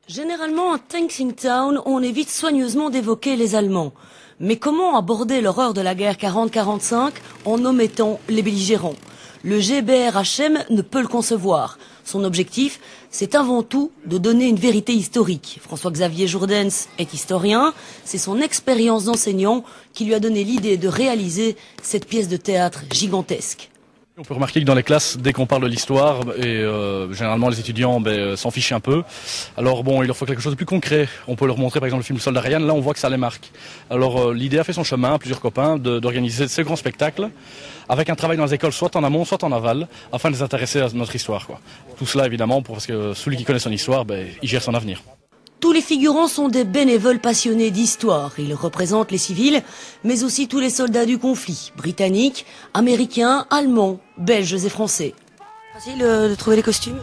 Généralement, à Thanksgiving, on évite soigneusement d'évoquer les Allemands. Mais comment aborder l'horreur de la guerre 40-45 en omettant les belligérants? Le GBR-HM ne peut le concevoir. Son objectif, c'est avant tout de donner une vérité historique. François-Xavier Jourdens est historien. C'est son expérience d'enseignant qui lui a donné l'idée de réaliser cette pièce de théâtre gigantesque. On peut remarquer que dans les classes, dès qu'on parle de l'histoire, généralement les étudiants s'en fichent un peu. Alors bon, il leur faut quelque chose de plus concret. On peut leur montrer par exemple le film Le Soldat Ryan, là on voit que ça les marque. Alors l'idée a fait son chemin, plusieurs copains, d'organiser ce grand spectacle avec un travail dans les écoles, soit en amont, soit en aval, afin de les intéresser à notre histoire, quoi. Tout cela évidemment parce que celui qui connaît son histoire, il gère son avenir. Tous les figurants sont des bénévoles passionnés d'histoire. Ils représentent les civils, mais aussi tous les soldats du conflit, britanniques, américains, allemands, belges et français. Facile de trouver les costumes?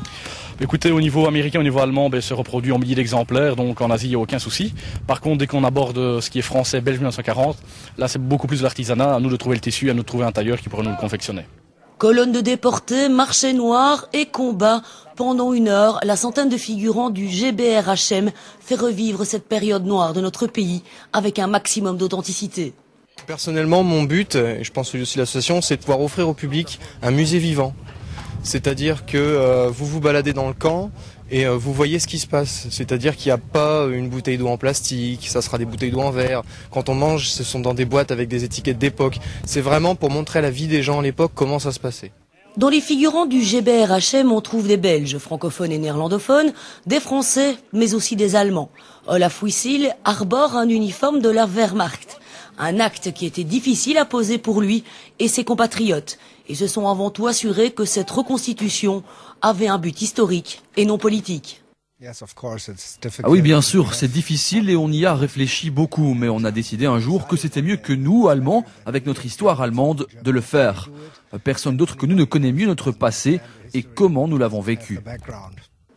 Écoutez, au niveau américain, au niveau allemand, se reproduit en milliers d'exemplaires, donc en Asie, il n'y a aucun souci. Par contre, dès qu'on aborde ce qui est français, belge 1940, là c'est beaucoup plus de l'artisanat, à nous de trouver le tissu, à nous de trouver un tailleur qui pourrait nous le confectionner. Colonne de déportés, marché noir et combat. Pendant 1 heure, la centaine de figurants du GBR-HM fait revivre cette période noire de notre pays avec un maximum d'authenticité. Personnellement, mon but, et je pense aussi l'association, c'est de pouvoir offrir au public un musée vivant. C'est-à-dire que vous vous baladez dans le camp et vous voyez ce qui se passe. C'est-à-dire qu'il n'y a pas une bouteille d'eau en plastique, ça sera des bouteilles d'eau en verre. Quand on mange, ce sont dans des boîtes avec des étiquettes d'époque. C'est vraiment pour montrer à la vie des gens à l'époque comment ça se passait. Dans les figurants du GBR-HM, on trouve des Belges, francophones et néerlandophones, des Français, mais aussi des Allemands. Olaf Wissel arbore un uniforme de la Wehrmacht. Un acte qui était difficile à poser pour lui et ses compatriotes. Et se sont avant tout assurés que cette reconstitution avait un but historique et non politique. Ah oui, bien sûr, c'est difficile et on y a réfléchi beaucoup, mais on a décidé un jour que c'était mieux que nous, Allemands, avec notre histoire allemande, de le faire. Personne d'autre que nous ne connaît mieux notre passé et comment nous l'avons vécu.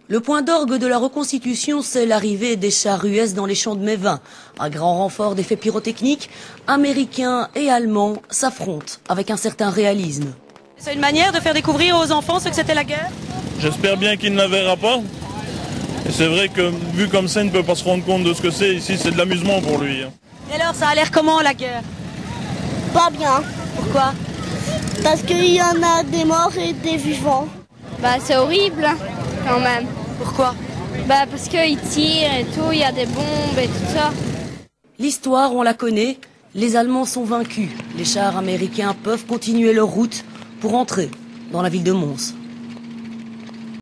Le point d'orgue de la reconstitution, c'est l'arrivée des chars US dans les champs de Mévin. À grand renfort d'effets pyrotechniques, Américains et Allemands s'affrontent avec un certain réalisme. C'est une manière de faire découvrir aux enfants ce que c'était la guerre? J'espère bien qu'il ne la verra pas. Et c'est vrai que vu comme ça, il ne peut pas se rendre compte de ce que c'est. Ici, c'est de l'amusement pour lui. Et alors, ça a l'air comment la guerre? Pas bien. Pourquoi? Parce qu'il y en a des morts et des vivants. C'est horrible quand même. Pourquoi? Parce qu'ils tirent et tout, il y a des bombes et tout ça. L'histoire, on la connaît. Les Allemands sont vaincus. Les chars américains peuvent continuer leur route pour entrer dans la ville de Mons.